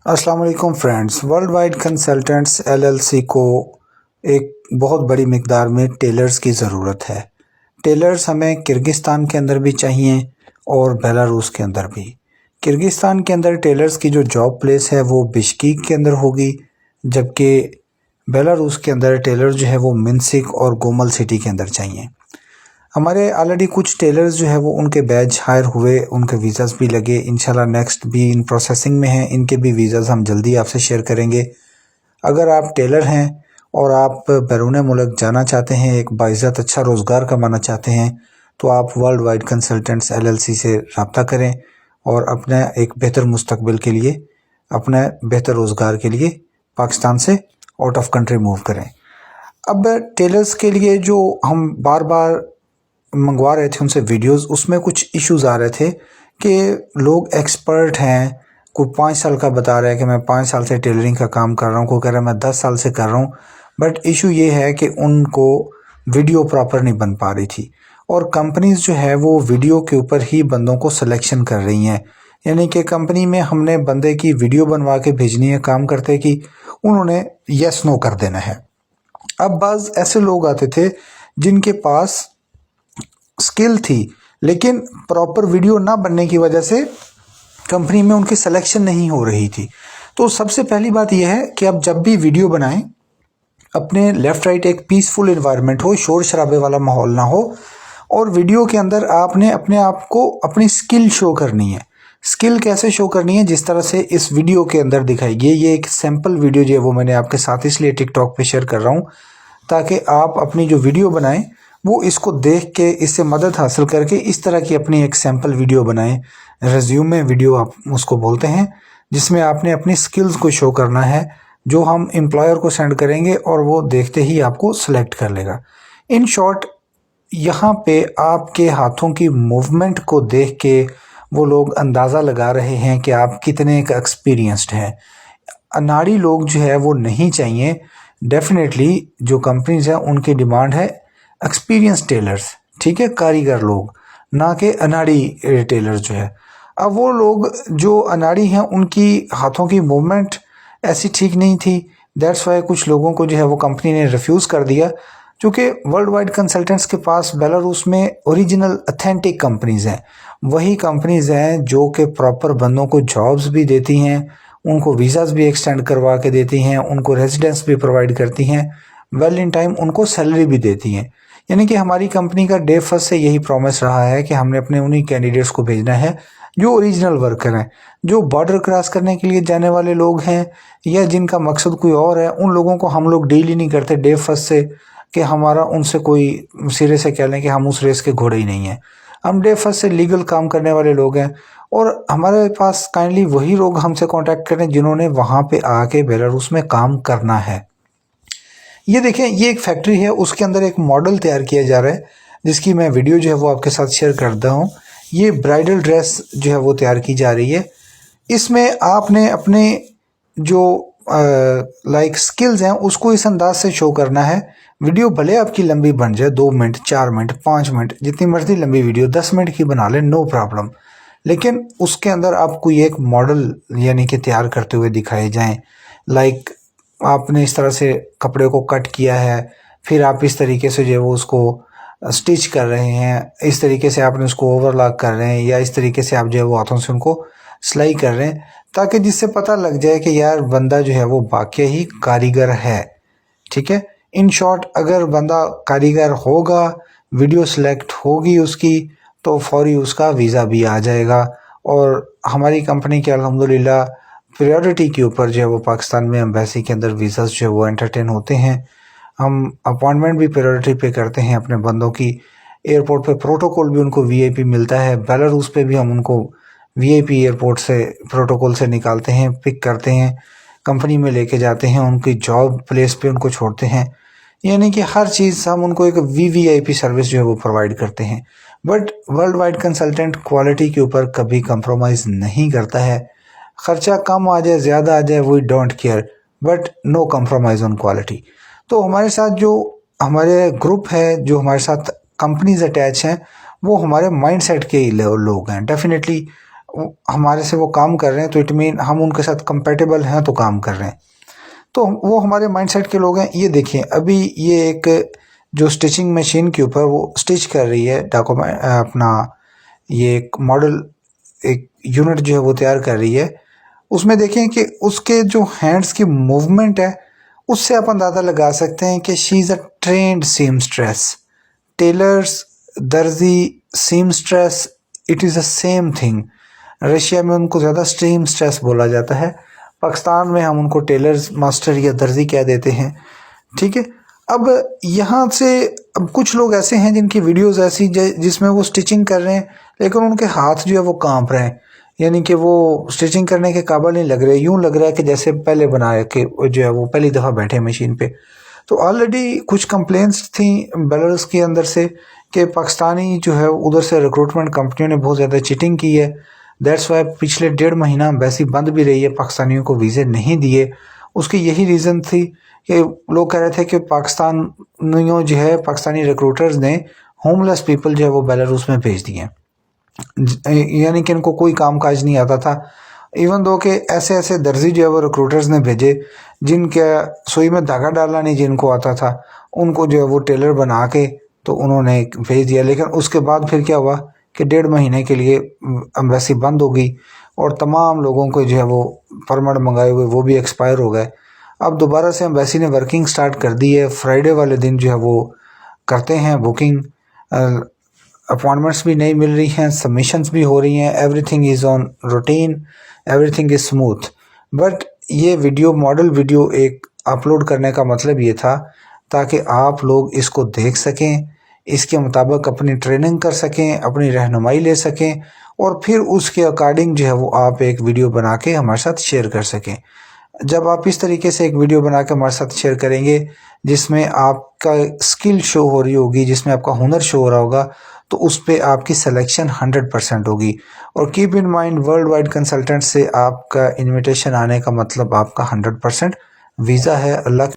अस्सलाम वालेकुम friends. World wide consultants LLC को एक बहुत बड़ी मिकदार में टेलर्स की ज़रूरत है। टेलर्स हमें किर्गिस्तान के अंदर भी चाहिए और बेलारूस के अंदर भी। किर्गिस्तान के अंदर टेलर्स की जो जॉब प्लेस है वो बिश्कीक के अंदर होगी, जबकि बेलारूस के अंदर टेलर जो है वो मिन्स्क और गोमल सिटी के अंदर चाहिए। हमारे ऑलरेडी कुछ टेलर्स जो है वो उनके बैच हायर हुए, उनके वीज़ाज़ भी लगे, इंशाल्लाह नेक्स्ट भी इन प्रोसेसिंग में हैं, इनके भी वीज़ाज़ हम जल्दी आपसे शेयर करेंगे। अगर आप टेलर हैं और आप बैरून मुल्क जाना चाहते हैं, एक बाइज़्ज़त अच्छा रोज़गार कमाना चाहते हैं, तो आप वर्ल्ड वाइड कंसल्टेंट्स एलएलसी से रब्ता करें और अपने एक बेहतर मुस्तकबिल के लिए, अपने बेहतर रोज़गार के लिए पाकिस्तान से आउट ऑफ कंट्री मूव करें। अब टेलर्स के लिए जो हम बार बार मंगवा रहे थे उनसे वीडियोस, उसमें कुछ इश्यूज आ रहे थे कि लोग एक्सपर्ट हैं, कोई 5 साल का बता रहा है कि मैं 5 साल से टेलरिंग का काम कर रहा हूँ, कोई कह रहा है मैं 10 साल से कर रहा हूँ। बट इशू ये है कि उनको वीडियो प्रॉपर नहीं बन पा रही थी और कंपनीज जो है वो वीडियो के ऊपर ही बंदों को सिलेक्शन कर रही हैं। यानी कि कंपनी में हमने बंदे की वीडियो बनवा के भेजनी है काम करते कि उन्होंने यस नो कर देना है। अब बाज़ ऐसे लोग आते थे जिनके पास स्किल थी, लेकिन प्रॉपर वीडियो ना बनने की वजह से कंपनी में उनकी सिलेक्शन नहीं हो रही थी। तो सबसे पहली बात यह है कि आप जब भी वीडियो बनाएं, अपने लेफ़्ट राइट एक पीसफुल इन्वायरमेंट हो, शोर शराबे वाला माहौल ना हो, और वीडियो के अंदर आपने अपने आप को अपनी स्किल शो करनी है। स्किल कैसे शो करनी है? जिस तरह से इस वीडियो के अंदर दिखाई गई, ये एक सैम्पल वीडियो जो है वो मैंने आपके साथ इसलिए टिकटॉक पे शेयर कर रहा हूँ ताकि आप अपनी जो वीडियो बनाएं वो इसको देख के इससे मदद हासिल करके इस तरह की अपनी एक सैम्पल वीडियो बनाएं। रेज्यूमे वीडियो आप उसको बोलते हैं, जिसमें आपने अपनी स्किल्स को शो करना है, जो हम एम्प्लॉयर को सेंड करेंगे और वो देखते ही आपको सेलेक्ट कर लेगा। इन शॉर्ट, यहाँ पे आपके हाथों की मूवमेंट को देख के वो लोग अंदाज़ा लगा रहे हैं कि आप कितने का एक्सपीरियंस्ड हैं। अनाड़ी लोग जो है वो नहीं चाहिए। डेफिनेटली जो कंपनीज हैं उनकी डिमांड है एक्सपीरियंस टेलर्स, ठीक है, कारीगर लोग, ना कि अनाड़ी टेलर्स जो है। अब वो लोग जो अनाड़ी हैं उनकी हाथों की मूवमेंट ऐसी ठीक नहीं थी, दैट्स वाई कुछ लोगों को जो है वो कंपनी ने रिफ्यूज़ कर दिया। क्योंकि वर्ल्ड वाइड कंसल्टेंट्स के पास बेलारूस में ओरिजिनल अथेंटिक कंपनीज हैं, वही कंपनीज हैं जो कि प्रॉपर बंदों को जॉब्स भी देती हैं, उनको वीज़ाज़ भी एक्सटेंड करवा के देती हैं, उनको रेजिडेंस भी प्रोवाइड करती हैं, वेल इन टाइम उनको सैलरी भी देती हैं। यानी कि हमारी कंपनी का डे फर्स्ट से यही प्रॉमिस रहा है कि हमने अपने उन्हीं कैंडिडेट्स को भेजना है जो ओरिजिनल वर्कर हैं, जो बॉर्डर क्रॉस करने के लिए जाने वाले लोग हैं या जिनका मकसद कोई और है। उन लोगों को हम लोग डील ही नहीं करते डे फर्स्ट से कि हमारा उनसे कोई सिरे से कह लें कि हम उस रेस के घोड़े ही नहीं हैं। हम डे फर्स्ट से लीगल काम करने वाले लोग हैं और हमारे पास काइंडली वही लोग हमसे कांटेक्ट करें जिन्होंने वहाँ पे आके बेलारूस में काम करना है। ये देखें, ये एक फैक्ट्री है, उसके अंदर एक मॉडल तैयार किया जा रहा है जिसकी मैं वीडियो जो है वो आपके साथ शेयर करता हूँ। ये ब्राइडल ड्रेस जो है वो तैयार की जा रही है। इसमें आपने अपने जो लाइक स्किल्स हैं उसको इस अंदाज से शो करना है। वीडियो भले आपकी लंबी बन जाए, 2 मिनट, 4 मिनट, 5 मिनट, जितनी मर्जी लंबी वीडियो 10 मिनट की बना लें, नो प्रॉब्लम, लेकिन उसके अंदर आपको ये एक मॉडल यानी कि तैयार करते हुए दिखाए जाएं। लाइक आपने इस तरह से कपड़े को कट किया है, फिर आप इस तरीके से जो है वो उसको स्टिच कर रहे हैं, इस तरीके से आपने उसको ओवरलॉक कर रहे हैं, या इस तरीके से आप जो है वो हाथों से उनको सिलाई कर रहे हैं, ताकि जिससे पता लग जाए कि यार बंदा जो है वो वाकई ही कारीगर है। ठीक है, इन शॉर्ट, अगर बंदा कारीगर होगा, वीडियो सिलेक्ट होगी उसकी, तो फौरी उसका वीज़ा भी आ जाएगा और हमारी कंपनी के अल्हम्दुलिल्लाह प्रायोरिटी के ऊपर जो है वो पाकिस्तान में एम्बेसी के अंदर वीज़ास जो है वो एंटरटेन होते हैं। हम अपॉइंटमेंट भी प्रायोरिटी पे करते हैं अपने बंदों की। एयरपोर्ट पे प्रोटोकॉल भी उनको वीआईपी मिलता है। बेलारूस पे भी हम उनको वीआईपी एयरपोर्ट से प्रोटोकॉल से निकालते हैं, पिक करते हैं, कंपनी में लेके जाते हैं, उनकी जॉब प्लेस पे उनको छोड़ते हैं। यानी कि हर चीज़ हम उनको एक वीवीआईपी सर्विस जो है वो प्रोवाइड करते हैं। But world wide consultant quality के ऊपर कभी कंप्रोमाइज़ नहीं करता है। खर्चा कम आ जाए, ज़्यादा आ जाए, we don't care, but no compromise on quality. तो हमारे साथ जो हमारे ग्रुप है, जो हमारे साथ कंपनीज अटैच हैं, वो हमारे माइंडसेट के ही लोग हैं। डेफिनेटली हमारे से वो काम कर रहे हैं तो इट मीन हम उनके साथ कंपेटेबल हैं तो काम कर रहे हैं। तो वो हमारे माइंडसेट के लोग हैं। ये देखिए अभी ये एक जो स्टिचिंग मशीन के ऊपर वो स्टिच कर रही है डॉक्यूमेंट अपना, ये एक मॉडल एक यूनिट जो है वो तैयार कर रही है। उसमें देखें कि उसके जो हैंड्स की मूवमेंट है उससे आप अंदाज़ा लगा सकते हैं कि she is a trained seamstress. Tailors, दर्जी, seamstress, it is the same thing. Russia में उनको ज़्यादा सीमस्ट्रेस बोला जाता है, पाकिस्तान में हम उनको टेलर्स मास्टर या दर्जी कह देते हैं। ठीक है, अब यहाँ से अब कुछ लोग ऐसे हैं जिनकी वीडियोस ऐसी जिसमें वो स्टिचिंग कर रहे हैं लेकिन उनके हाथ जो है वो कांप रहे हैं, यानी कि वो स्टिचिंग करने के काबिल नहीं लग रहे। यूं लग रहा है कि जैसे पहले बनाए के जो है वो पहली दफ़ा बैठे मशीन पे। तो ऑलरेडी कुछ कंप्लेंट्स थी बेलारूस के अंदर से कि पाकिस्तानी जो है उधर से रिक्रूटमेंट कंपनियों ने बहुत ज़्यादा चीटिंग की है। दैट्स वाई पिछले 1.5 महीना एम्बेसी बंद भी रही है, पाकिस्तानियों को वीज़े नहीं दिए। उसकी यही रीज़न थी कि लोग कह रहे थे कि पाकिस्तानियों जो है पाकिस्तानी रिक्रूटर्स ने होमलेस पीपल जो है वो बेलारूस में भेज दिए, यानी कि इनको कोई काम काज नहीं आता था। इवन दो कि ऐसे ऐसे दर्जी जो है वो रिक्रूटर्स ने भेजे जिनके सुई में धागा डालना नहीं जिनको आता था, उनको जो है वो टेलर बना के तो उन्होंने भेज दिया। लेकिन उसके बाद फिर क्या हुआ कि 1.5 महीने के लिए एम्बेसी बंद हो गई और तमाम लोगों को जो है वो परमिट मंगाए हुए वो भी एक्सपायर हो गए। अब दोबारा से एम्बेसी ने वर्किंग स्टार्ट कर दी है। फ्राइडे वाले दिन जो है वो करते हैं बुकिंग, अपॉइंटमेंट्स भी नहीं मिल रही हैं, सबमिशंस भी हो रही हैं, everything is on routine, everything is smooth. But ये वीडियो मॉडल वीडियो एक अपलोड करने का मतलब ये था ताकि आप लोग इसको देख सकें, इसके मुताबिक अपनी ट्रेनिंग कर सकें, अपनी रहनुमाई ले सकें और फिर उसके अकॉर्डिंग जो है वो आप एक वीडियो बना के हमारे साथ शेयर कर सकें। जब आप इस तरीके से एक वीडियो बना के हमारे साथ शेयर करेंगे जिसमें आपका स्किल शो हो रही होगी, जिसमें आपका हुनर शो हो रहा होगा, तो उस पर आपकी सिलेक्शन 100% होगी। और keep in mind world wide consultant से आपका इनविटेशन आने का मतलब आपका 100% वीज़ा है। अल्लाह